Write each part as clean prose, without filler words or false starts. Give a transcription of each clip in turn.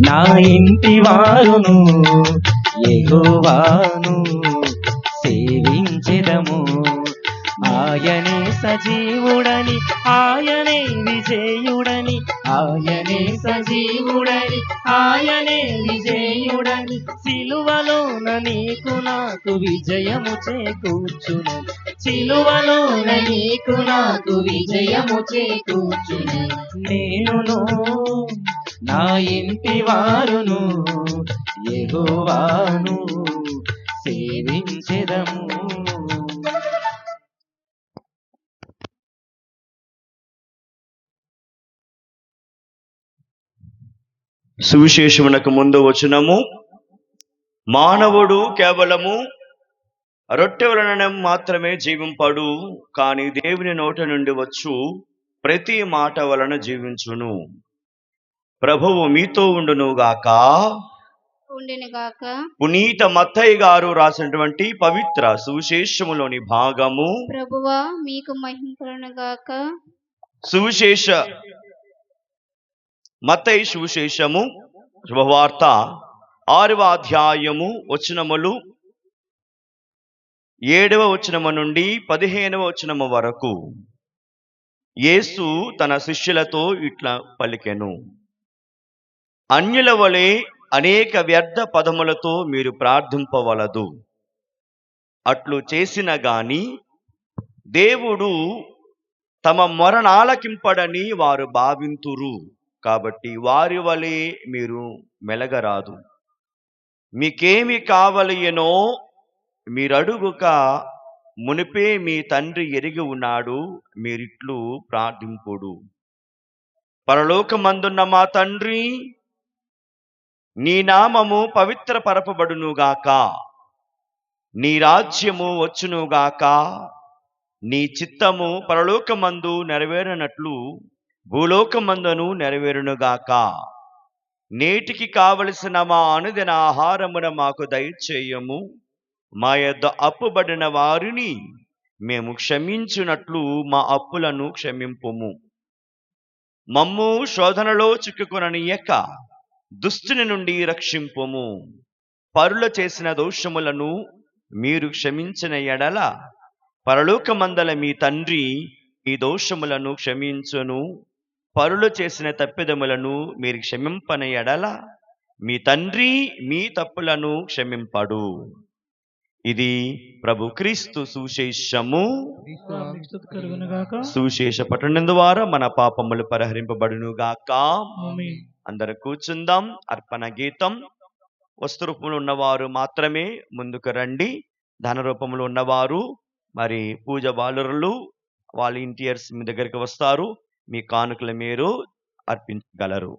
నా ఇంటి వారును యెహోవాను సేవించెదము. ఆయనే సజీవుడని, ఆయనే విజేయుడని, ఆయనే సజీవుడని, ఆయనే విజేయుడని, సిలువలోన నీకు నాకు విజయము చేకూర్చును, సిలువలోన నీకు నాకు విజయము చేకూర్చును. నేనును నా ఇంటి వారును యెహోవాను సేవించెదము. సువిశేషమునకు ముందు వచనము, మానవుడు కేవలము రొట్టె వలన మాత్రమే జీవింపడు, కానీ దేవుని నోట నుండి వచ్చు ప్రతి మాట వలన జీవించును. ప్రభువు మీతో ఉండునుగాక. పునీత మత్తయి గారు రాసినటువంటి పవిత్ర సువిశేషములోని భాగము. ప్రభువా మీకు మహిమ కలుగునుగాక. సువిశేష మత్తయి సువిశేషము శుభవార్త 6వ అధ్యాయము వచనములు 7వ వచనము నుండి 15వ వచనము వరకు. యేసు తన శిష్యులతో ఇట్లా పలికెను, అన్యుల వలె అనేక వ్యర్థ పదములతో మీరు ప్రార్థింపవలదు. అట్లు చేసిన గాని దేవుడు తమ మొరనాలకింపడని వారు భావింతురు. కాబట్టి వారి వలె మీరు మెలగరాదు. మీకేమి కావలయనో మీరడుగుక మునిపే మీ తండ్రి ఎరిగి ఉన్నాడు. మీరిట్లు ప్రార్థింపుడు, పరలోకమందున్న మా తండ్రి, నీ నామము పవిత్రపరపబడునుగాక, నీ రాజ్యము వచ్చునుగాక, నీ చిత్తము పరలోకమందు నెరవేరనట్లు భూలోకమందును నెరవేరునుగాక. నేటికి కావలసిన మా అనుదిన ఆహారమున మాకు దయచేయము. మా యొద్ద అప్పుబడిన వారిని మేము క్షమించునట్లు మా అప్పులను క్షమింపుము. మమ్ము శోధనలో చిక్కుకొననీయక దుష్టుని నుండి రక్షింపుము. పరుల చేసిన దోషములను మీరు క్షమించిన ఎడల పరలోకమందల మీ తండ్రి ఈ దోషములను క్షమించును. పరులు చేసిన తప్పిదములను మీరు క్షమింపని ఎడల మీ తండ్రి మీ తప్పులను క్షమింపడు. ఇది ప్రభు క్రీస్తు సువిశేషము. సువిశేష పఠనం ద్వారా మన పాపములు పరిహరింపబడునుగాక. అందరూ కూర్చుందాం. అర్పణ గీతం. వస్తు రూపంలో ఉన్నవారు మాత్రమే ముందుకు రండి. ధన రూపంలో ఉన్నవారు మరి పూజ బాలురులు వాలంటీర్స్ మీ దగ్గరికి వస్తారు. మీ కానుకలు మీరు అర్పించగలరు.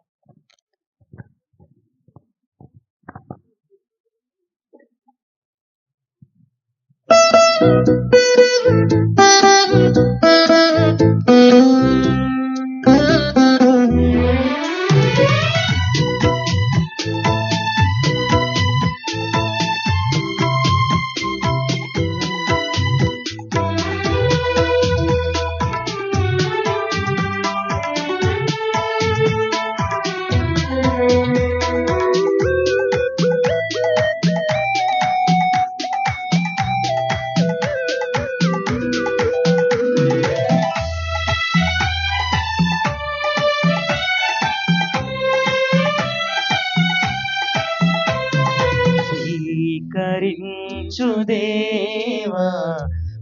దేవా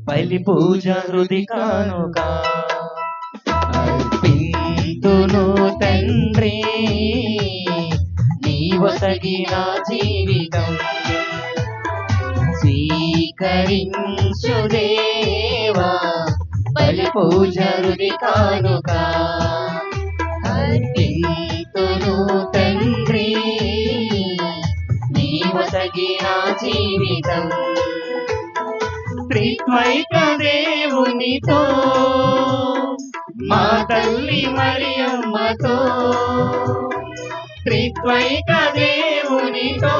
బలి పూజ హృది కానుక అర్పింతును తండ్రి, నీ వసగిన జీవితం స్వీకరించు దేవా బలి పూజ హృది కానుక అర్పింతును తండ్రి, నీ వసగిన జీవితం. త్రిత్వైక దేవునితో మా తల్లి మరియమ్మతో, త్రిత్వైక దేవునితో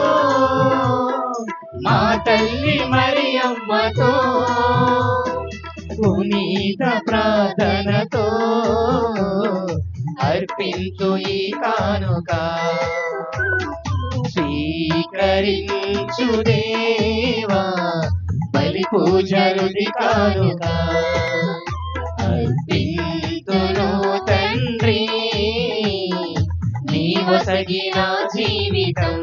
మా తల్లి మరియమ్మతో, పునీత ప్రార్థనతో అర్పించు ఈ కానుక. స్వీకరించు దేవా బలి పూజ రుది కానుక అర్పింతును తండ్రి నీవొసగిన జీవితం.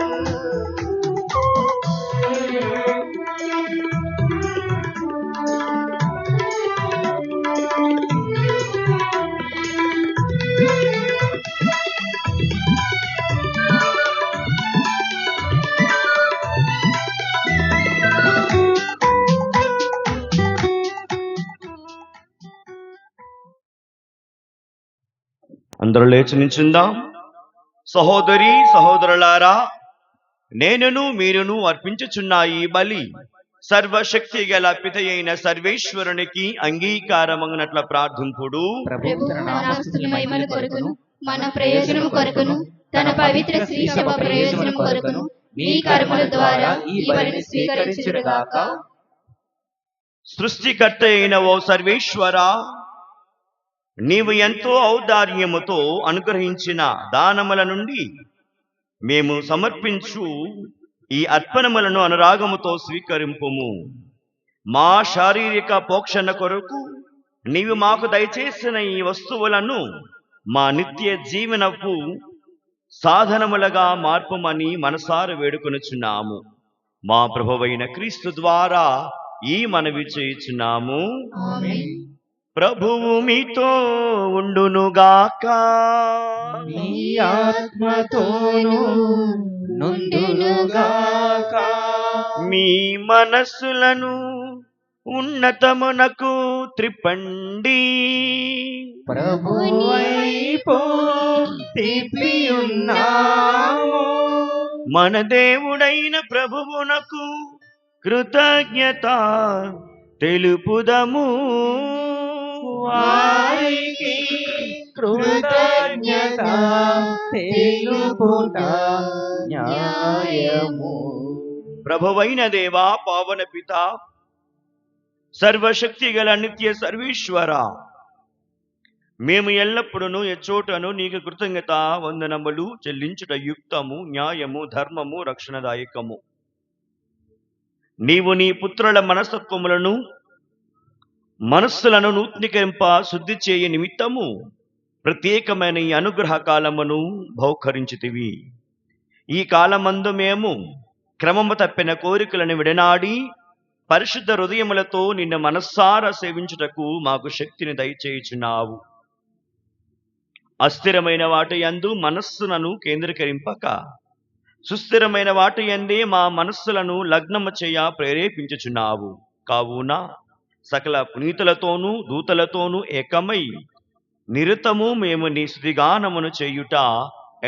అందరూ లేచి నిల్చుందాం. సహోదరి సహోదరులారా, నేనును మీరును అర్పించుచున్న ఈ బలి సర్వశక్తి గల పితయైన సర్వేశ్వరునికి అంగీకారమగినట్ల ప్రార్థింపుడు. ప్రభు తన నామస్తుల మహిమల కొరకును మన ప్రయోజనం కొరకును తన పవిత్ర శ్రీ సభ ప్రయోజనం కొరకును మీ కర్మల ద్వారా ఈ బలిని స్వీకరించుగాక. సృష్టికర్త అయిన ఓ సర్వేశ్వరా, నీవు ఎంతో ఔదార్యముతో అనుగ్రహించిన దానముల నుండి మేము సమర్పించు ఈ అర్పణములను అనురాగముతో స్వీకరింపుము. మా శారీరక పోషణ కొరకు నీవు మాకు దయచేసిన ఈ వస్తువులను మా నిత్య జీవనపు సాధనములుగా మార్పమని మనసార వేడుకొనుచున్నాము. మా ప్రభువైన క్రీస్తు ద్వారా ఈ మనవి చేయుచున్నాము. ఆమేన్. ప్రభువు మీతో ఉండునుగాక. నీ ఆత్మతోను నుండునుగాక. మీ మనస్సులను ఉన్నతమునకు త్రిప్పండి. ప్రభువైపు తిప్పియున్నాము. మన దేవుడైన ప్రభువునకు కృతజ్ఞత తెలుపుదము. వారికి కృతజ్ఞత తెలుపుట న్యాయము. ప్రభువైన దేవా, పావన పిత, సర్వశక్తి గల నిత్య సర్వేశ్వర, మేము ఎల్లప్పుడూ ఎచ్చోటను నీకు కృతజ్ఞత వందనములు చెల్లించుట యుక్తము, న్యాయము, ధర్మము, రక్షణదాయకము. నీవు నీ పుత్రుల మనస్సులను నూతనీకరింప శుద్ధి చేయ నిమిత్తము ప్రత్యేకమైన ఈ అనుగ్రహ కాలమును బహుకరించితివి. ఈ కాలమందు మేము క్రమము తప్పిన కోరికలను విడనాడి పరిశుద్ధ హృదయములతో నిన్ను మనస్సారా సేవించుటకు మాకు శక్తిని దయచేయుచున్నావు. అస్థిరమైన వాటి యందు మనస్సులను కేంద్రీకరింపక సుస్థిరమైన వాటి యందే మా మనస్సులను లగ్నము చేయ ప్రేరేపించుచున్నావు. కావున సకల పునీతులతోనూ దూతలతోనూ ఏకమై నిరతము మేము నీ స్తుతిగానమును చేయుట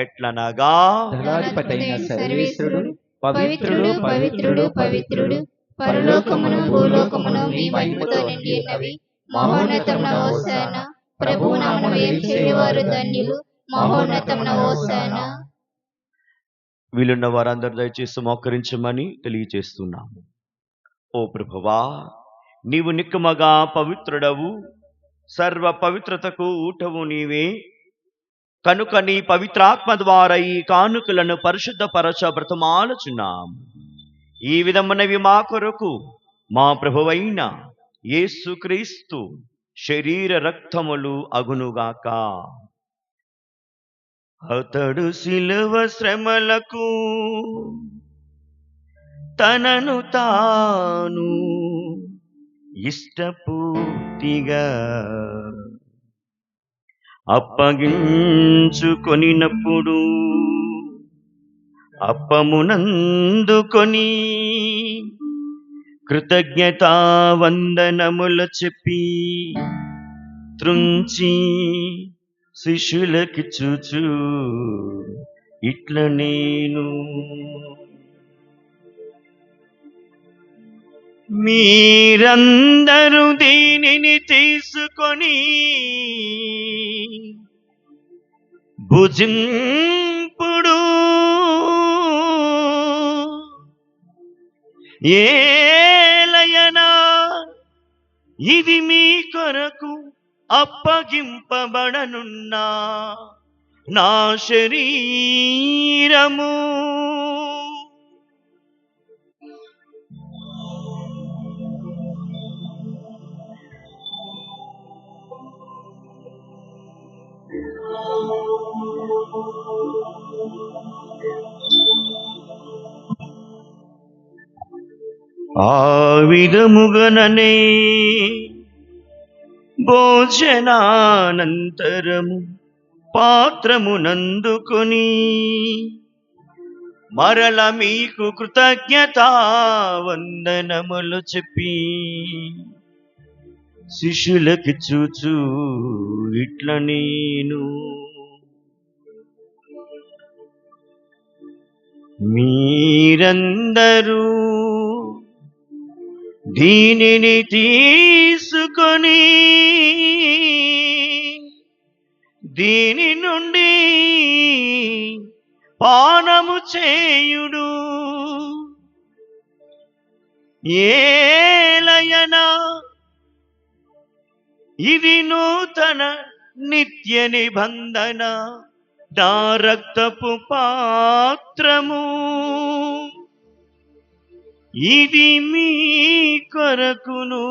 ఎట్లనగా, దళాధిపతైన సర్వేశ్వరుడు పవిత్రుడు పవిత్రుడు పవిత్రుడు, పరలోకమును భూలోకమును మీ మహిమతో నిండి ఉన్నవి. మహోన్నతమున హోసానా. ప్రభువు నామమున వేడుకొనువారు ధన్యులు. మహోన్నతమున హోసానా. వీలున్న వారందరూ దయచేసి మోకరించమని తెలియజేస్తున్నాము. ఓ ప్రభువా, నీవు నిక్కమగా పవిత్రుడవు, సర్వ పవిత్రతకు ఊటవు నీవే. కనుక నీ పవిత్రాత్మ ద్వారా ఈ కానుకలను పరిశుద్ధపరచ బ్రతమాలుచున్నాం. ఈ విధమునవి మా కొరకు మా ప్రభువైన యేసుక్రీస్తు శరీర రక్తములు అగునుగాక. అతడు శిలువ శ్రమలకు తనను తాను ఇష్టపూర్తిగా అప్పగించుకొనినప్పుడు అప్పమునందుకొని కృతజ్ఞతా వందనములు చెప్పి త్రుంచి శిష్యులకిచ్చుచు ఇట్ల నేను మీరందరూ దీనిని తీసుకొని భుజింపుడు. ఏలయనా ఇది మీ కొరకు అప్పగింపబడనున్నా నా శరీరము. ఆ విధముగననే భోజనానంతరము పాత్రమునందుకొని మరల మీకు కృతజ్ఞతా వందనములు చెప్పి శిష్యులకి చూచు ఇట్ల నేను మీరందరూ దీనిని తీసుకొని దీని నుండి పానము చేయుడు. ఏలయనా ఇది నూతన నిత్య నిబంధన నా రక్తపు పాత్రము. ఇది మీ కొరకును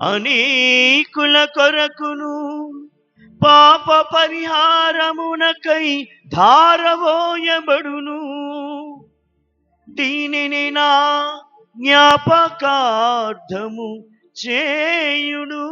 అనేకుల కొరకును పాప పరిహారమునకై ధారవోయబడును. దీనిని నా జ్ఞాపకార్థము చేయుడు.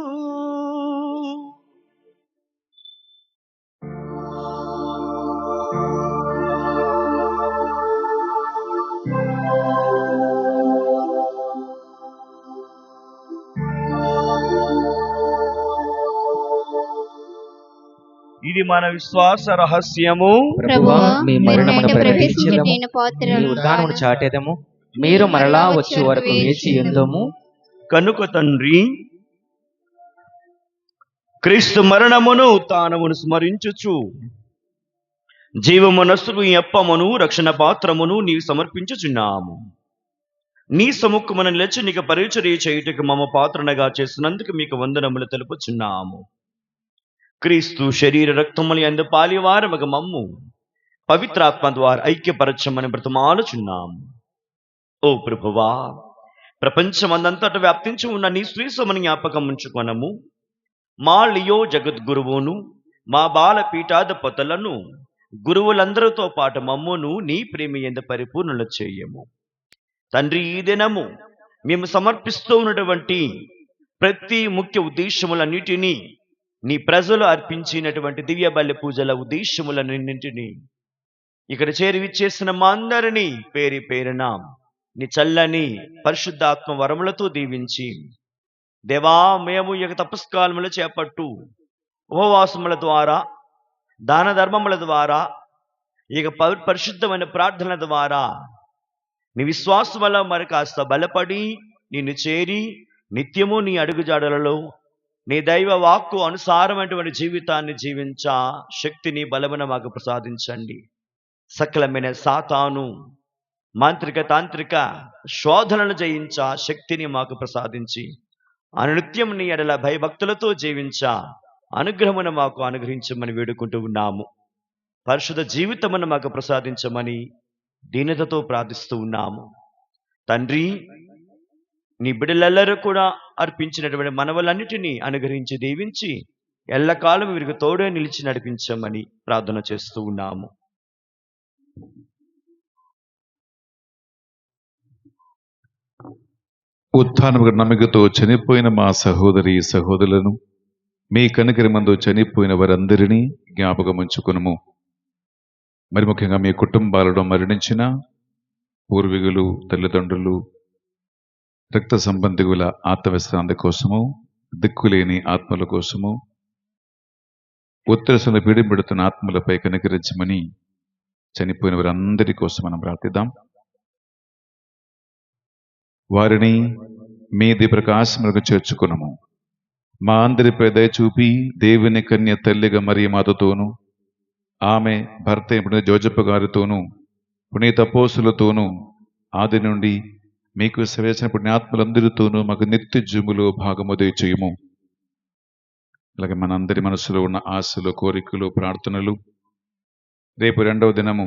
ఇది మన విశ్వాస రహస్యము. ప్రభువా, మీ మీ మరణమును బయట ప్రకటించెదము, ప్రవేశించిన మీ పాత్రలను ఉద్ధానమును చాటెదము, మీరు మరలా వచ్చే వరకు వేచి ఉందుము. కనుక తండ్రి, క్రీస్తు మరణమును ఉత్థానమును స్మరించుచు జీవమనస్సుకు ఈ అప్పమును రక్షణ పాత్రమును నీవు సమర్పించుచున్నాము. నీ సముఖమున నిలిచి నీకు పరిచర్య చేయుటకు మమ్మ పాత్రనగా చేసినందుకు మీకు వందనములు తెలుపుచున్నాము. క్రీస్తు శరీర రక్తములు యందు పాలివారముగా మమ్ము పవిత్రాత్మ ద్వారా ఐక్యపరచమని బ్రతమాలుచున్నాము. ఓ ప్రభువా, ప్రపంచమందంతట వ్యాప్తించి ఉన్న నీ శ్రీసమని జ్ఞాపకం ఉంచుకొనము. మా లియో జగద్గురువును, మా బాల పీఠాధిపతులను, గురువులందరితో పాటు మమ్మును నీ ప్రేమ యందు పరిపూర్ణులు చేయము. తండ్రి, ఈ దినము మేము సమర్పిస్తూ ఉన్నటువంటి ప్రతి ముఖ్య ఉద్దేశములన్నిటినీ, నీ ప్రజలు అర్పించినటువంటి దివ్య బలి పూజల ఉద్దేశములన్నింటినీ ఇక్కడ చేరి విచ్చేసిన మా అందరినీ పేరు పేరున నీ చల్లని పరిశుద్ధాత్మ వరములతో దీవించి, దేవా, మేము ఇక తపస్కాలములు చేపట్టు ఉపవాసముల ద్వారా, దాన ధర్మముల ద్వారా, ఇక పరిశుద్ధమైన ప్రార్థనల ద్వారా నీ విశ్వాసం వల్ల మరి కాస్త బలపడి నిన్ను చేరి నిత్యము నీ అడుగుజాడలలో నీ దైవ వాక్కు అనుసారమైనటువంటి జీవితాన్ని జీవించా శక్తిని బలమున మాకు ప్రసాదించండి. సకలమైన సాతాను మాంత్రిక తాంత్రిక శోధనలు జయించా శక్తిని మాకు ప్రసాదించి అనునిత్యం నీ ఎడల భయభక్తులతో జీవించా అనుగ్రహమును మాకు అనుగ్రహించమని వేడుకుంటూ ఉన్నాము. పరిశుద్ధ జీవితమును మాకు ప్రసాదించమని దీనతతో ప్రార్థిస్తూ ఉన్నాము. తండ్రి, నీ బిడ్డలెల్లరూ కూడా అర్పించినటువంటి మనవలన్నిటినీ అనుగ్రహించి దీవించి ఎల్లకాలం వీరికి తోడే నిలిచి నడిపించమని ప్రార్థన చేస్తూ ఉన్నాము. ఉత్థానముగా నమ్మికతో చనిపోయిన మా సహోదరి సహోదరులను మీ కనికరమందు చనిపోయిన వారందరినీ జ్ఞాపకం ఉంచుకునుము. మరి ముఖ్యంగా మీ కుటుంబాలలో మరణించిన పూర్వీకులు, తల్లిదండ్రులు, రక్త సంబంధికుల ఆత్మవిశ్రాంతి కోసము, దిక్కులేని ఆత్మల కోసము, ఉత్తరసులు పీడింపెడుతున్న ఆత్మలపై కనికరించమని చనిపోయిన వారందరి కోసం మనం ప్రార్థిద్దాం. వారిని మీది ప్రకాశములకు చేర్చుకునము. మా అందరిపై దయచూపి దేవుని కన్య తల్లిగా మరియ మాతతోనూ, ఆమె భర్త పునీత జోజప్ప గారితోనూ, పునీత అపోస్తులతోనూ, ఆది నుండి మీకు సేవించిన పుణ్యాత్మలందరితోనూ మాకు నిత్య జీవములో భాగము దయచేయుము. అలాగే మనందరి మనసులో ఉన్న ఆశలు, కోరికలు, ప్రార్థనలు రేపు 2వ దినము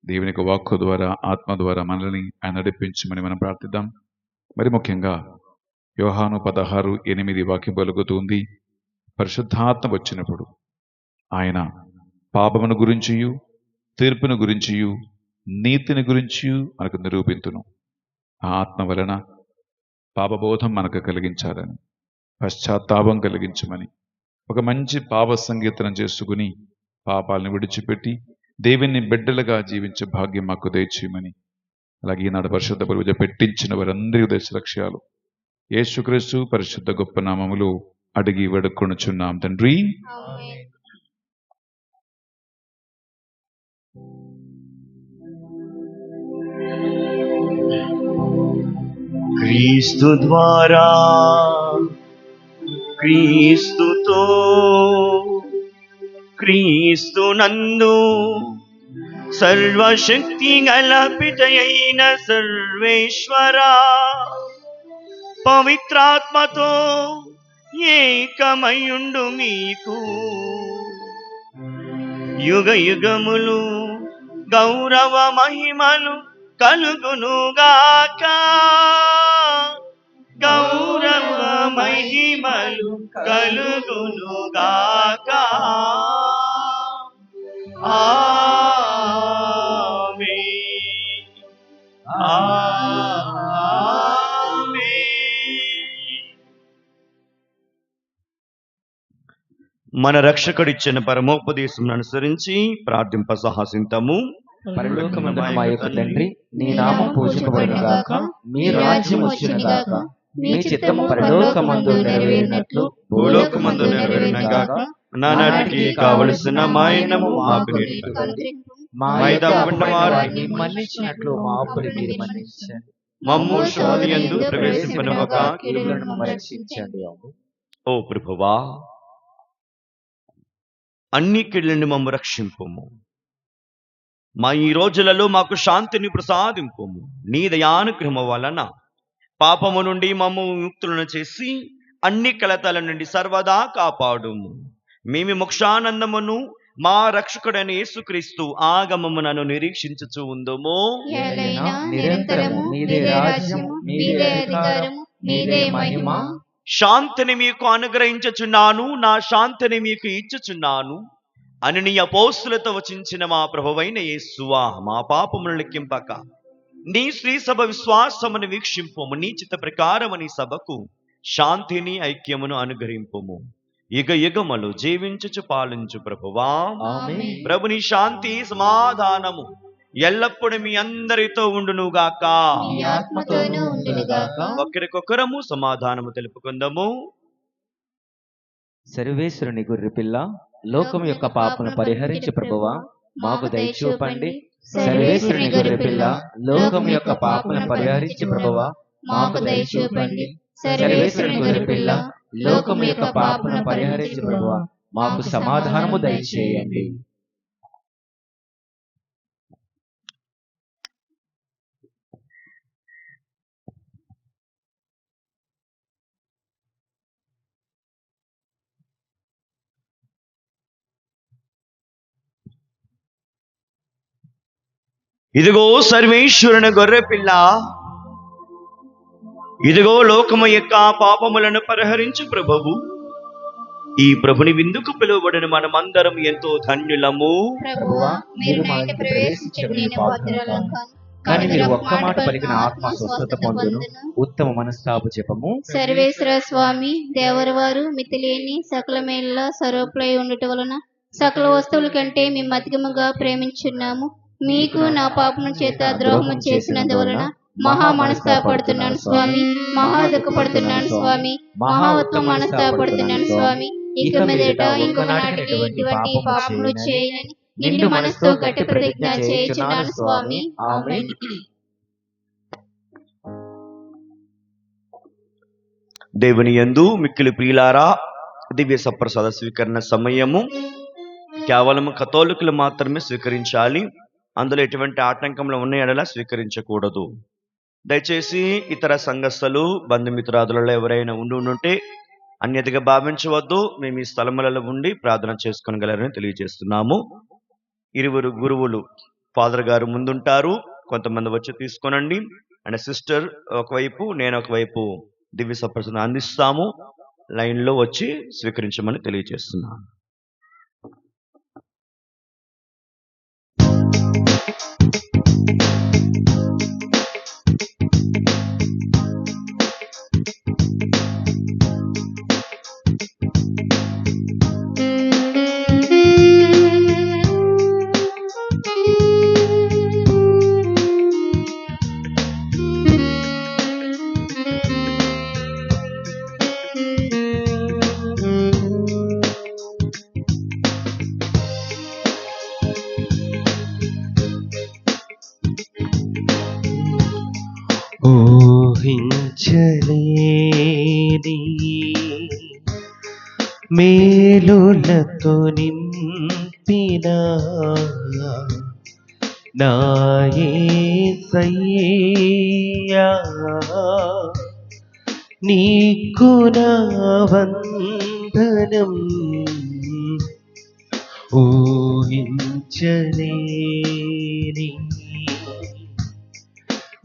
దేవుని యొక్క వాక్కు ద్వారా, ఆత్మ ద్వారా మనల్ని ఆయన నడిపించమని మనం ప్రార్థిద్దాం. మరి ముఖ్యంగా యోహాను 16:8 వాక్యం పలుకుతుంది. పరిశుద్ధాత్మ వచ్చినప్పుడు ఆయన పాపమును గురించియు, తీర్పును గురించియు, నీతిని గురించి మనకు నిరూపించును. ఆ ఆత్మ వలన పాపబోధం మనకు కలిగించాలని, పశ్చాత్తాపం కలిగించమని, ఒక మంచి పాప సంగీతనం చేసుకుని పాపాలను విడిచిపెట్టి దేవుని బిడ్డలుగా జీవించే భాగ్యం మాకు దయచేయమని, అలాగే ఈనాడు పరిశుద్ధ పూజ పెట్టించిన వారందరి ఉద్దేశ లక్ష్యాలు యేసుక్రీస్తు పరిశుద్ధ గొప్ప నామములో అడిగి వేడుకొనుచున్నాం తండ్రి. ఆమేన్. క్రీస్తు ద్వారా, క్రీస్తుతో, క్రీస్తునందు సర్వశక్తి గల పితయైన సర్వేశ్వరా, పవిత్రాత్మతో ఏకమయుండు మీకు యుగ యుగములు గౌరవ మహిమలు కలుగునుగాక. గౌరవ మహిమలు కలుగునుగాక. ఆమేన్. ఆమేన్. మన రక్షకుడిచ్చిన పరమోపదేశం అనుసరించి ప్రార్థింప సాహసింతము. పరలోకమందున మా యొక్క తండ్రి, నీ నామం పూజింపబడునుగాక, మీ రాజ్యం వచ్చునుగాక, మీ చిత్తము పరలోకమందు నెరవేరినట్లు భూలోకమందు నెరవేరునుగాక. నానాటికి కావలసిన మాయనము మాకు నేర్పు. మా మైదా ఉన్న వారిని మన్నించినట్లు మా అప్పులు మీరు మన్నించండి. మమ్ము శోధనయందు ప్రవేశింపనివ్వక కీడులను మమ్మల్ని రక్షించండి. ఓ ప్రభువా, అన్ని కీడులను మమ్ము రక్షింపుము. మా ఈ రోజులలో మాకు శాంతిని ప్రసాదింపుము. నీ దయానుగ్రహం వలన పాపము నుండి మమ్ము ముక్తులను చేసి అన్ని కలతల నుండి సర్వదా కాపాడుము. మేము మోక్షానందమును మా రక్షకుడైన యేసుక్రీస్తు ఆగమమునను నిరీక్షించుచు ఉందుము. ఏలైనా నిరంతరము నీదే రాజ్యము, నీదే అధికారము, నీదే మహిమ. శాంతిని మీకు అనుగ్రహించుచున్నాను, నా శాంతిని మీకు ఇచ్చుచున్నాను అని నీ అపోస్తులతో వచించిన మా ప్రభువైన యేసువా, మా పాపములను లెక్కింపక నీ శ్రీ సభ విశ్వాసమును వీక్షింపుము. నీ చిత్త ప్రకారము నీ సభకు శాంతిని ఐక్యమును అనుగ్రహింపుము. యుగ యుగములు జీవించుచు పాలించు ప్రభువా. ఆమేన్. ప్రభుని శాంతి సమాధానము ఎల్లప్పుడూ మీ అందరితో ఉండునుగాక. నీ ఆత్మతోనూ ఉండునుగాక. ఒకరికొకరము సమాధానము తెలుపుకుందాము. సర్వేశ్వరుని గొర్రెపిల్ల, లోకం యొక్క పాపను పరిహరించు ప్రభువా, మాకు దయచూపండి. సర్వేశ్వరుని గొర్రెపిల్ల, లోకం యొక్క పాపను పరిహరించు ప్రభువా, మాకు దయచూపండి. సర్వేశ్వరుని గొర్రెపిల్ల, లోకం యొక్క పాపను పరిహరించు ప్రభువా, మాకు సమాధానము దయచేయండి. ఇదిగో సర్వేశ్వరుని గొర్రె పిల్ల, ఇదిగో లోకము యొక్క పాపములను పరిహరించు ప్రభువు. ఈ ప్రభుని విందుకు పిలువబడిన మనమందరం ఎంతో ధన్యులము. ప్రభువా, మీరు మా ఇంట ప్రవేశించండి, నేను పాత్రురాలను కాను. కానీ మీరు ఒక్క మాట పలికిన ఆత్మ స్వస్థత పొందును. ఉత్తమ మనస్తాపు జపము. సర్వేశ్వర స్వామి దేవరవారు మితిలేని సకల మేళ్ళ సర్వప్లై ఉండుట వలన సకల వస్తువుల కంటే మేము అధికముగా ప్రేమించున్నాము. మీకు నా పాపము చేత ద్రోహము చేసినందువలన మహా మనస్తాపడుతున్నాను స్వామి, మహా దుఃఖపడుతున్నాను స్వామి, మహా ఉత్తమ మనస్తాపడుతున్నాను స్వామి. ఇక మీదట ఇంకొక నాటికి ఇటువంటి పాపములు చేయనని నిండు మనసుతో గట్టి ప్రతిజ్ఞ చేయుచున్నాను స్వామి. ఆమేన్. దేవుని యందు మిక్కిలి ప్రియులారా, దివ్య సప్రసాద స్వీకరణ సమయము కేవలం కథోలికులు మాత్రమే స్వీకరించాలి. అందులో ఎటువంటి ఆటంకంలో ఉన్న ఎడల స్వీకరించకూడదు. దయచేసి ఇతర సంఘస్థులు బంధుమిత్రాదులలో ఎవరైనా ఉంటే అన్యతగా భావించవద్దు. మేము ఈ స్థలములలో ఉండి ప్రార్థన చేసుకోగలరని తెలియజేస్తున్నాము. ఇరువురు గురువులు ఫాదర్ గారు ముందుంటారు, కొంతమంది వచ్చి తీసుకోనండి. అండ్ సిస్టర్ ఒకవైపు, నేను ఒకవైపు దివ్య సప్రసాదం అందిస్తాము. లైన్లో వచ్చి స్వీకరించమని తెలియజేస్తున్నాను. మేలులతో నింపిన నా యేసయ్యా, నీకు నా వందనం ఊహించలేని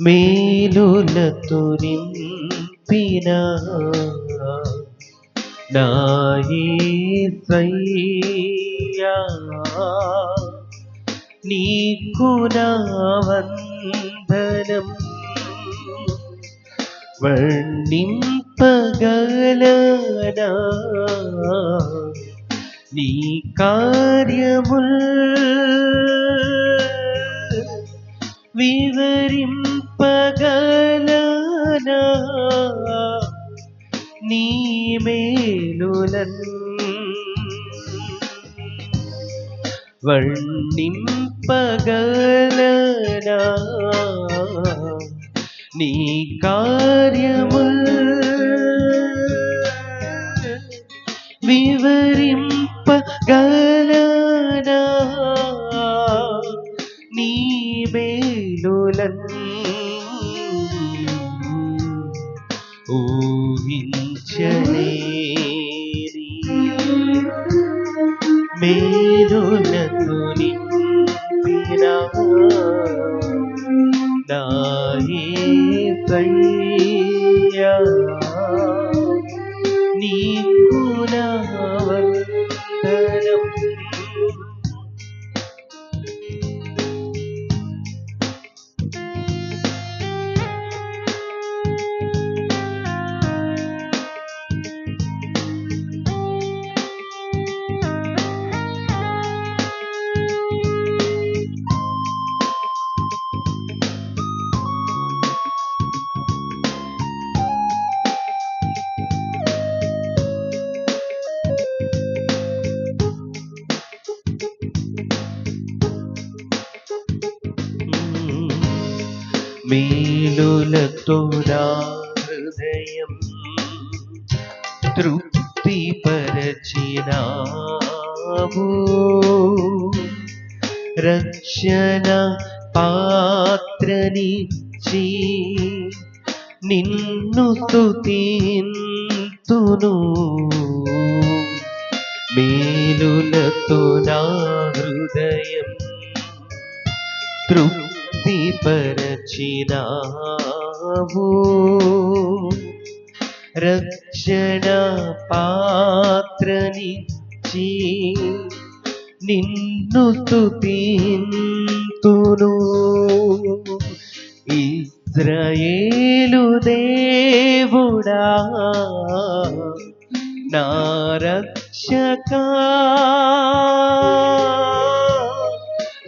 మేలులతో నింపిన నా యేసయ్యా, నీకు నా వందనం వర్ణింపగలనా నీ కార్యముల్ వివరింపగలనా నీ మేలులన్ వర్ణింపగలనా నీ కార్యముల్ వివరింపగలనా నీ మేలులన్ ఊహించలేని మేలులతో నింపిన నా యేసయ్యా, నీకు నా వందనం మేలులతో నా హృదయం తృప్తిపరచినావు, రక్షణ పాత్రనిచ్చి నిన్ను స్తుతింతును. మేలులతో నా హృదయం తృప్తిపరచినావు, రక్షణ పాత్రనిచ్చి నిన్ను స్తుతింతును. ఇశ్రాయేలు దేవుడా నా రక్షకా,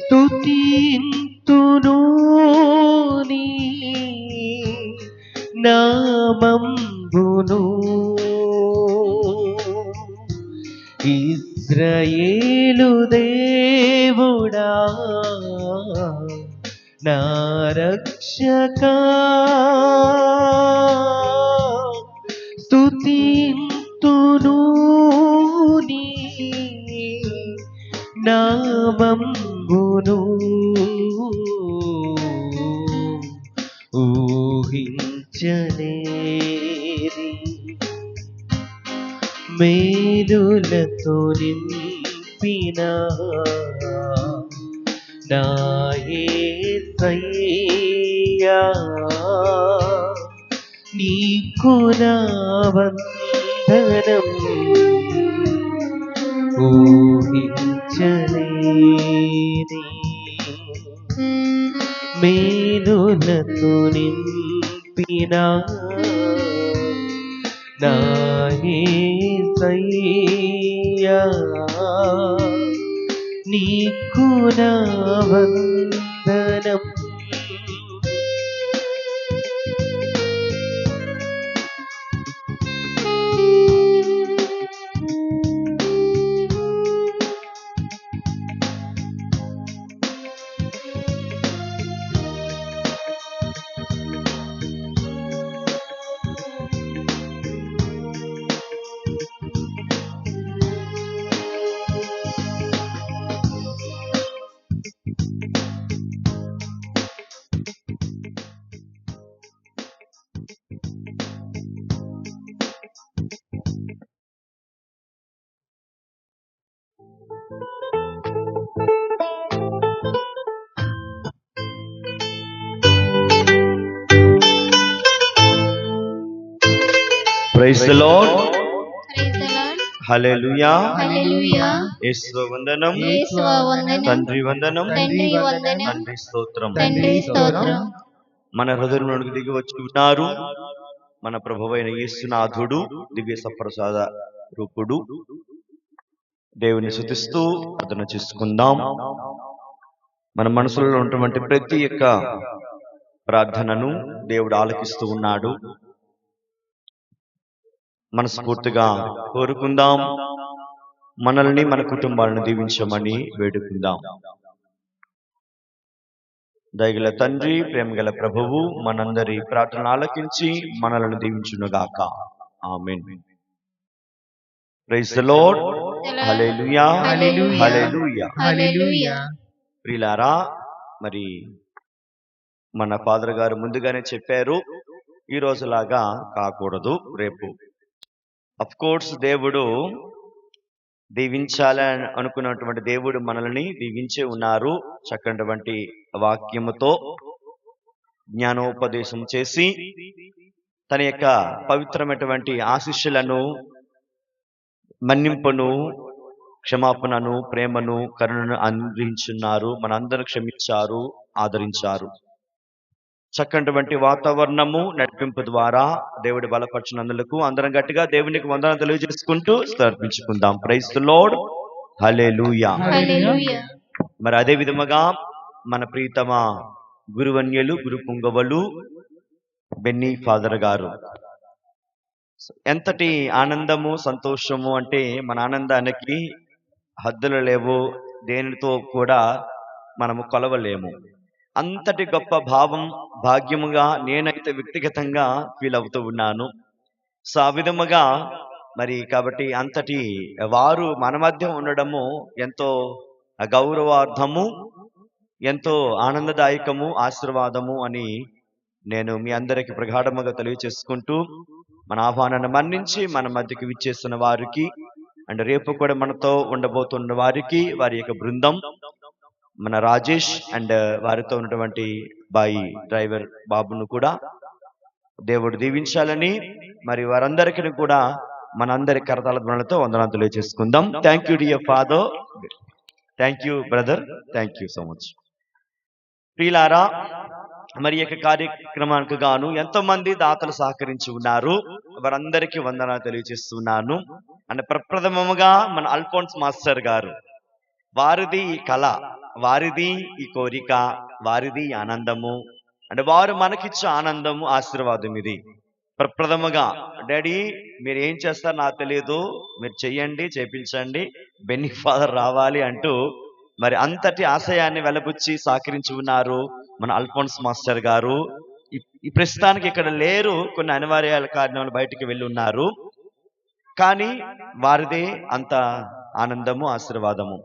స్తుతింతును నీ నామంబును. ఇశ్రాయేలు దేవుడా నా రక్షకా, స్తుతింతును నీ నామంబును. ఊహించలేని మేలులతో నింపిన నా యేసయ్యా, నీకు నా వందనం ఊహించలేని మేలులతో నింపిన నా యేసయ్యా, నీకు నా వందనం praise the lord. Praise the lord. హల్లెలూయా. హల్లెలూయా. యేసు వందనం, యేసువా వందనం. తండ్రి వందనం, తండ్రి వందనం. తండ్రి స్తోత్రం. తండ్రి స్తోత్రం. మన హృదయంలోనికి దిగి వచ్చి ఉన్నారు మన ప్రభువైన యేసునాథుడు, దివ్య సప్రసాద రూపుడు. దేవుని స్తుతిస్తూ ప్రార్థన చేసుకుందాం. మన మనసులో ఉన్నటువంటి ప్రతి ఒక్క ప్రార్థనను దేవుడు ఆలకిస్తూ ఉన్నాడు. మనస్ఫూర్తిగా కోరుకుందాం. మనల్ని మన కుటుంబాలను దీవించమని వేడుకుందాం. దయగల తండ్రి, ప్రేమగల ప్రభువు మనందరి ప్రార్థన ఆలకించి మనలను దీవించునుగాక. ఆమేన్. Praise the lord. హల్లెలూయా. హల్లెలూయా. హల్లెలూయా. హల్లెలూయా. ప్రియులారా, మరి మన ఫాదర్ గారు ముందుగానే చెప్పారు, ఈ రోజులాగా కాకూడదు, రేపు. అఫ్ కోర్స్ దేవుడు దీవించాలని అనుకున్నటువంటి దేవుడు మనల్ని దీవించే ఉన్నారు. చక్కటి వాక్యముతో జ్ఞానోపదేశం చేసి తన యొక్క పవిత్రమైనటువంటి ఆశీస్సులను, మన్నింపును, క్షమాపణను, ప్రేమను, కరుణను అందించున్నారు. మనందరూ క్షమించారు, ఆదరించారు. చక్కటి వాతావరణము, నడిపింపు ద్వారా దేవుడి బలపరిచినందులకు అందరం గట్టిగా దేవునికి వందనాలు తెలియజేసుకుంటూ సమర్పించుకుందాం. Praise the lord. హల్లెలూయా. హల్లెలూయా. మరి అదే విధముగా మన ప్రీతమ గురువన్యులు, గురు పుంగవులు బెన్నీ ఫాదర్ గారు, ఎంతటి ఆనందము, సంతోషము అంటే మన ఆనందానికి హద్దులు లేవు, దేనితో కూడా మనము కొలవలేము. అంతటి గొప్ప భావం, భాగ్యముగా నేనైతే వ్యక్తిగతంగా ఫీల్ అవుతూ ఉన్నాను. సో ఆ విధముగా మరి కాబట్టి అంతటి వారు మన మధ్య ఉండడము ఎంతో గౌరవార్థము, ఎంతో ఆనందదాయకము, ఆశీర్వాదము అని నేను మీ అందరికి ప్రగాఢముగా తెలియచేసుకుంటూ, మన ఆహ్వానాన్ని మన్నించి మన మధ్యకి విచ్చేస్తున్న వారికి అండ్ రేపు కూడా మనతో ఉండబోతున్న వారికి, వారి యొక్క బృందం, మన రాజేష్ అండ్ వారితో ఉన్నటువంటి బాయి డ్రైవర్ బాబును కూడా దేవుడు దీవించాలని, మరి వారందరికీ కూడా మనందరి కరతాళ ధ్వనులతో వందనాలు తెలియజేసుకుందాం. Thank you dear father. Thank you brother. Thank you so much. ప్రియులారా, మరి యొక్క కార్యక్రమానికి గాను ఎంతో మంది దాతలు సహకరించి ఉన్నారు. వారందరికీ వందనాలు తెలియజేస్తున్నాను. అండ్ ప్రప్రథమముగా మన అల్ఫోన్స్ మాస్టర్ గారు, వారిది ఈ కళ, వారిది ఈ కోరిక, వారిది ఈ ఆనందము, అంటే వారు మనకిచ్చే ఆనందము, ఆశీర్వాదం ఇది. ప్రప్రథముగా డాడీ మీరు ఏం చేస్తారు నాకు తెలియదు, మీరు చెయ్యండి, చేపించండి, బెన్నీ ఫాదర్ రావాలి అంటూ మరి అంతటి ఆశయాన్ని వెలబుచ్చి సహకరించి ఉన్నారు మన అల్ఫోన్స్ మాస్టర్ గారు. ఈ ప్రస్తుతానికి ఇక్కడ లేరు, కొన్ని అనివార్యాల కారణాలు బయటికి వెళ్ళి ఉన్నారు. కానీ వారిదే అంత ఆనందము, ఆశీర్వాదము.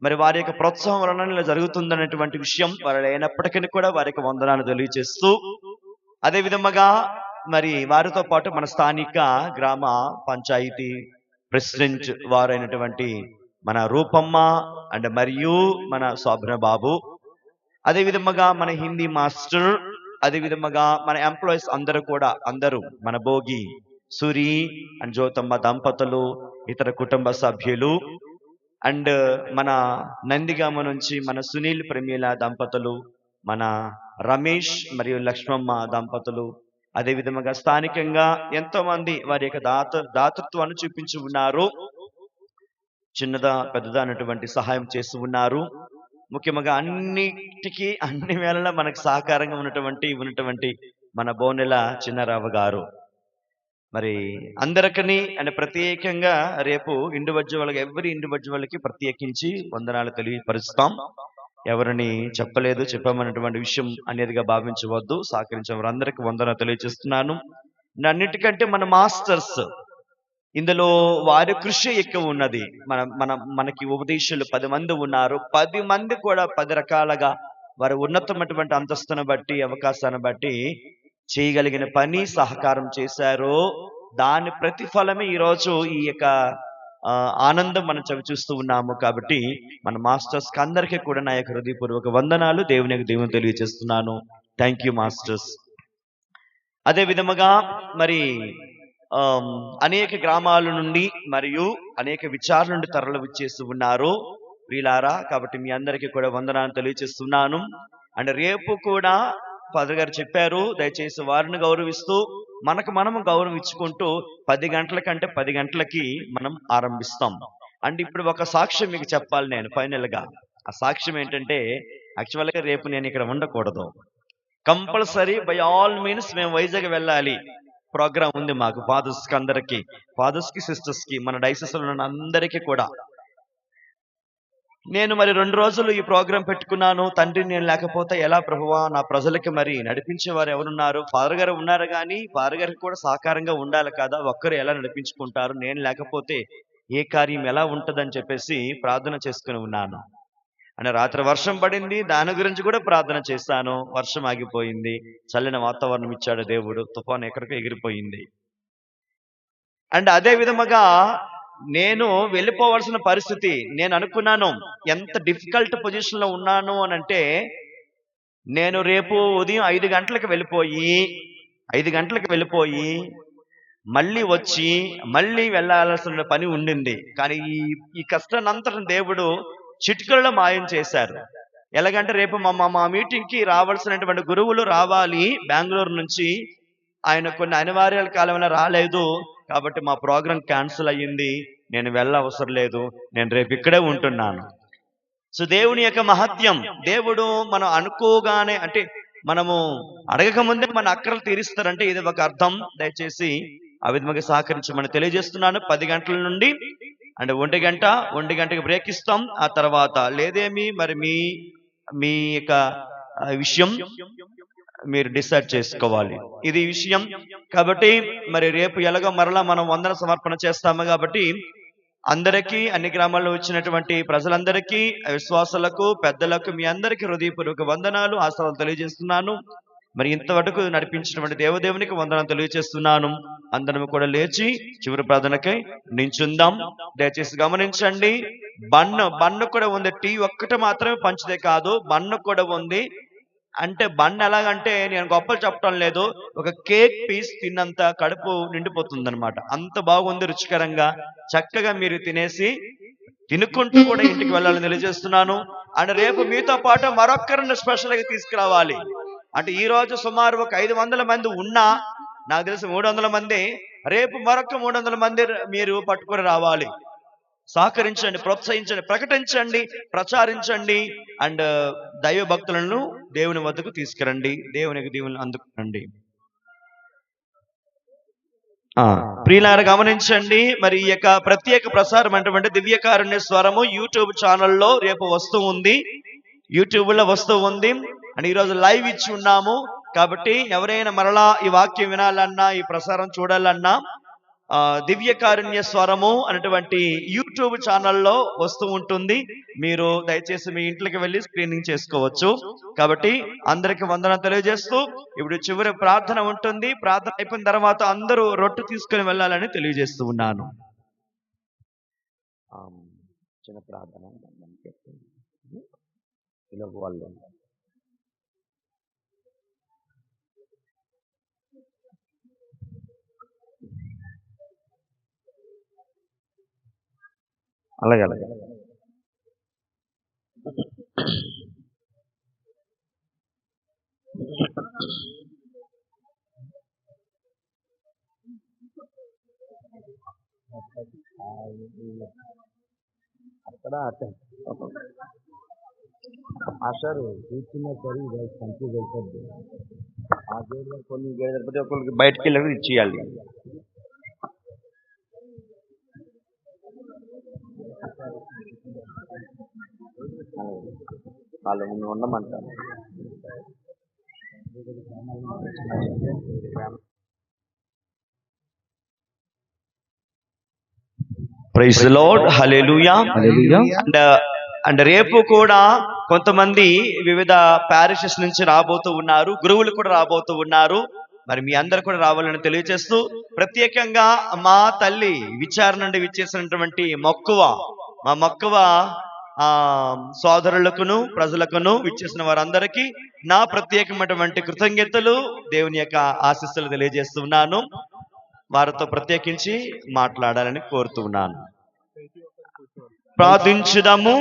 మరి వారి యొక్క ప్రోత్సాహం వలన ఇలా జరుగుతుందనేటువంటి విషయం వారు అయినప్పటికీ కూడా వారికి వందనాలు తెలియజేస్తూ, అదే విధముగా మరి వారితో పాటు మన స్థానిక గ్రామ పంచాయతీ ప్రెసిడెంట్ వారైనటువంటి మన రూపమ్మ అండ్ మరియు మన శోభన బాబు, అదే విధముగా మన హిందీ మాస్టర్, అదే విధముగా మన ఎంప్లాయీస్ అందరూ మన భోగి సూరి అండ్ జ్యోతమ్మ దంపతులు, ఇతర కుటుంబ సభ్యులు, అండ్ మన నందిగామ నుంచి మన సునీల్ ప్రమీల దంపతులు, మన రమేష్ మరియు లక్ష్మమ్మ దంపతులు, అదే విధముగా స్థానికంగా ఎంతో మంది వారి యొక్క దాతృత్వాన్ని చూపించి ఉన్నారు. చిన్నదా పెద్దదా అన్నటువంటి సహాయం చేస్తూ ఉన్నారు. ముఖ్యంగా అన్నిటికీ అన్ని వేళలా మనకు సహకారంగా ఉన్నటువంటి మన బోనెల చిన్నారావు గారు, మరి అందరికీ అంటే ప్రత్యేకంగా రేపు ఇండివిజువల్గా ఎవరి ఇండివిజువల్కి ప్రత్యేకించి వందనాలు తెలియపరుస్తాం. ఎవరిని చెప్పమన్నటువంటి విషయం అనేదిగా భావించవద్దు. సహకరించిన వారందరికీ వందనాలు తెలియజేస్తున్నాను. అన్నిటికంటే మన మాస్టర్స్, ఇందులో వారి కృషి ఎక్కువ ఉన్నది. మనకి ఉపదేశాలు 10 మంది ఉన్నారు. 10 మంది కూడా 10 రకాలుగా వారి ఉన్నతమైనటువంటి అంతస్తును బట్టి, అవకాశాన్ని బట్టి చేయగలిగిన పని, సహకారం చేశారు. దాని ప్రతిఫలమే ఈరోజు ఈ యొక్క ఆనందం మనం చవి చూస్తూ ఉన్నాము. కాబట్టి మన మాస్టర్స్ అందరికీ కూడా నా యొక్క హృదయపూర్వక వందనాలు, దేవుని తెలియజేస్తున్నాను. Thank you masters. అదే విధముగా మరి ఆమ్, అనేక గ్రామాల నుండి మరియు అనేక విచారణ నుండి తరలి వచ్చేసి ఉన్నారు వీలారా. కాబట్టి మీ అందరికీ కూడా వందనాలు తెలియజేస్తున్నాను. అండ్ రేపు కూడా ఫాదర్ గారు చెప్పారు, దయచేసి వారిని గౌరవిస్తూ మనకు మనము గౌరవం ఇచ్చుకుంటూ 10 గంటల కంటే 10 గంటలకి మనం ఆరంభిస్తాం. అండ్ ఇప్పుడు ఒక సాక్ష్యం మీకు చెప్పాలి నేను ఫైనల్ గా. ఆ సాక్ష్యం ఏంటంటే, యాక్చువల్గా రేపు నేను ఇక్కడ ఉండకూడదు. కంపల్సరీ బై ఆల్ మీన్స్ మేము వైజాగ్ వెళ్ళాలి. ప్రోగ్రామ్ ఉంది మాకు, ఫాదర్స్ కి అందరికి, ఫాదర్స్ కి సిస్టర్స్ కి, మన డైసెస్ లో ఉన్న అందరికీ కూడా. నేను మరి 2 రోజులు ఈ ప్రోగ్రాం పెట్టుకున్నాను. తండ్రి నేను లేకపోతే ఎలా ప్రభువా, నా ప్రజలకి మరి నడిపించేవారు ఎవరున్నారు? ఫాదర్ గారు ఉన్నారు, కానీ ఫాదర్ గారికి కూడా సహకారంగా ఉండాలి కదా, ఒక్కరు ఎలా నడిపించుకుంటారు, నేను లేకపోతే ఏ కార్యం ఎలా ఉంటదని చెప్పేసి ప్రార్థన చేసుకుని ఉన్నాను. అంటే రాత్రి వర్షం పడింది, దాని గురించి కూడా ప్రార్థన చేశాను. వర్షం ఆగిపోయింది, చల్లని వాతావరణం ఇచ్చాడు దేవుడు, తుఫాను ఎక్కడికో ఎగిరిపోయింది. అండ్ అదే విధముగా నేను వెళ్ళిపోవాల్సిన పరిస్థితి. నేను అనుకున్నాను ఎంత డిఫికల్ట్ పొజిషన్ లో ఉన్నాను అని అంటే, నేను రేపు ఉదయం 5 గంటలకు వెళ్ళిపోయి మళ్ళీ వచ్చి మళ్ళీ వెళ్ళాల్సిన పని ఉండింది. కానీ ఈ కష్టాన్నంతటిని దేవుడు చిటికల్లో మాయం చేశారు. ఎలాగంటే రేపు మా మీటింగ్ కి రావాల్సినటువంటి గురువులు రావాలి బెంగళూరు నుంచి. ఆయన కొన్ని అనివార్యాల కాలంలో రాలేదు, కాబట్టి మా ప్రోగ్రాం క్యాన్సిల్ అయ్యింది. నేను వెళ్ళవసరం లేదు, నేను రేపు ఇక్కడే ఉంటున్నాను. సో దేవుని యొక్క మహత్యం, దేవుడు మనం అనుకోగానే, అంటే మనము అడగక ముందే మన అక్కర్లు తీరుస్తారంటే ఇది ఒక అర్థం. దయచేసి ఆ విధంగా సహకరించమని తెలియజేస్తున్నాను. 10 గంటల నుండి అంటే 1 గంటకి బ్రేక్ ఇస్తాం. ఆ తర్వాత లేదేమి మరి మీ యొక్క విషయం మీరు డిసైడ్ చేసుకోవాలి, ఇది విషయం. కాబట్టి మరి రేపు ఎలాగో మరలా మనం వందన సమర్పణ చేస్తాము. కాబట్టి అందరికీ, అన్ని గ్రామాల్లో వచ్చినటువంటి ప్రజలందరికీ, విశ్వాసులకు, పెద్దలకు, మీ అందరికీ హృదయపూర్వక వందనాలు, ఆశీర్వాదాలు తెలియజేస్తున్నాను. మరి ఇంతవరకు నడిపించినటువంటి దేవదేవునికి వందనాలు తెలియజేస్తున్నాను. అందరం కూడా లేచి చివరి ప్రార్థనకై నించుందాం. దయచేసి గమనించండి, బన్ను కూడా ఉంది. టీ ఒక్కటి మాత్రమే పంచితే కాదు, బన్ను కూడా ఉంది. అంటే బన్ ఎలాగంటే, నేను గొప్పలు చెప్పడం లేదు, ఒక కేక్ పీస్ తిన్నంత కడుపు నిండిపోతుంది అనమాట. అంత బాగుంది, రుచికరంగా. చక్కగా మీరు తినుకుంటూ కూడా ఇంటికి వెళ్ళాలని తెలియజేస్తున్నాను. అండ్ రేపు మీతో పాటు మరొక్కరిని స్పెషల్ గా తీసుకురావాలి. అంటే ఈ రోజు సుమారు ఒక 500 మంది ఉన్నా, నాకు తెలిసి 300 మంది, రేపు మరొక 300 మంది మీరు పట్టుకొని రావాలి. సహకరించండి, ప్రోత్సహించండి, ప్రకటించండి, ప్రచారించండి. అండ్ దైవ భక్తులను దేవుని వద్దకు తీసుకురండి, దేవునికి దీవులను అందుకురండి. ప్రియులారా గమనించండి, మరి ఈ యొక్క ప్రత్యేక ప్రసారం అటువంటి దివ్యకారుణ్య స్వరము యూట్యూబ్ ఛానల్లో రేపు వస్తూ ఉంది, యూట్యూబ్ లో వస్తూ ఉంది. అండ్ ఈరోజు లైవ్ ఇచ్చి ఉన్నాము. కాబట్టి ఎవరైనా మరలా ఈ వాక్యం వినాలన్నా, ఈ ప్రసారం చూడాలన్నా దివ్యకారుణ్య స్వరము అనేటువంటి యూట్యూబ్ ఛానల్లో వస్తూ ఉంటుంది. మీరు దయచేసి మీ ఇంట్లోకి వెళ్ళి స్క్రీనింగ్ చేసుకోవచ్చు. కాబట్టి అందరికి వందనాలు తెలియజేస్తూ ఇప్పుడు చివరి ప్రార్థన ఉంటుంది. ప్రార్థన అయిపోయిన తర్వాత అందరూ రొట్టె తీసుకుని వెళ్ళాలని తెలియజేస్తూ ఉన్నాను. చిన్న ప్రార్థన వాళ్ళు అలాగే అక్కడ సార్ కూర్చున్నా సరే కంప్లీట్ అయిపోద్ది. ఆ గేదె కొన్ని గేదె ఒకరికి బయటకు వెళ్ళి ఇచ్చేయాలి. వాళ్ళు ఉండమంటారు. ప్రైజ్ ది లార్డ్, హల్లెలూయా. అండ్ రేపు కూడా కొంతమంది వివిధ ప్యారిషెస్ నుంచి రాబోతూ ఉన్నారు, గురువులు కూడా రాబోతూ ఉన్నారు. మరి మీ అందరు కూడా రావాలని తెలియజేస్తూ, ప్రత్యేకంగా మా తల్లి విచారణ నుండి విచ్చేసినటువంటి మా మక్కువ సోదరులకును ప్రజలకును విచ్చేసిన వారందరికీ నా ప్రత్యేకమైనటువంటి కృతజ్ఞతలు, దేవుని యొక్క ఆశీస్సులు తెలియజేస్తున్నాను. వారితో ప్రత్యేకించి మాట్లాడాలని కోరుతున్నాను. ప్రార్థించుదాము.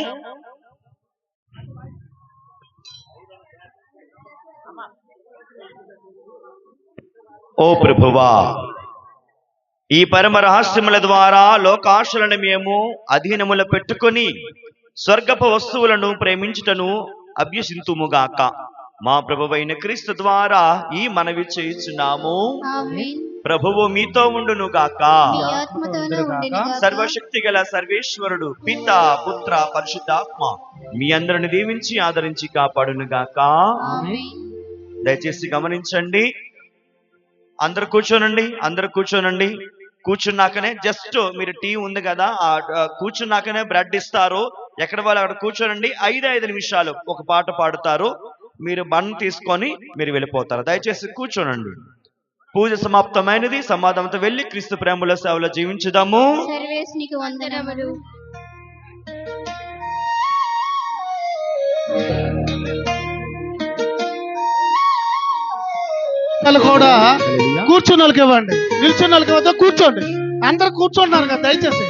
ఓ ప్రభువా, ఈ పరమ రహస్యముల ద్వారా లోకాశలను మేము అధీనముల పెట్టుకొని స్వర్గపు వస్తువులను ప్రేమించుటను అభ్యసింతుముగాక. మా ప్రభువైన క్రీస్తు ద్వారా ఈ మనవి చేయుచున్నాము. ఆమేన్. ప్రభువు మీతో ఉండును గాక. మీ ఆత్మతోనూ ఉండునుగాక. సర్వశక్తి గల సర్వేశ్వరుడు పిత పుత్ర పరిశుద్ధాత్మ మీ అందరిని దీవించి ఆదరించి కాపాడును గాక. ఆమేన్. దయచేసి గమనించండి. అందరు కూర్చోనండి. కూర్చున్నాకనే జస్ట్ మీరు టీ ఉంది కదా, ఆ కూర్చున్నాకనే బ్రెడ్ ఇస్తారు. ఎక్కడ వాళ్ళు అక్కడ కూర్చోనండి. 5 నిమిషాలు ఒక పాట పాడుతారు. మీరు బన్ తీసుకొని మీరు వెళ్ళిపోతారు. దయచేసి కూర్చోనండి. పూజ సమాప్తమైనది. సమాధానంతో వెళ్ళి క్రీస్తు ప్రేమల సేవలో జీవించుదాము. సర్వేశ్వరునికి వందనములు. కూడా కూర్చున్న వాళ్ళకి ఇవ్వండి, నిల్చున్న వాళ్ళకి ఇవ్వద్దు, కూర్చోండి. అందరు కూర్చుంటున్నారు కదా, దయచేసి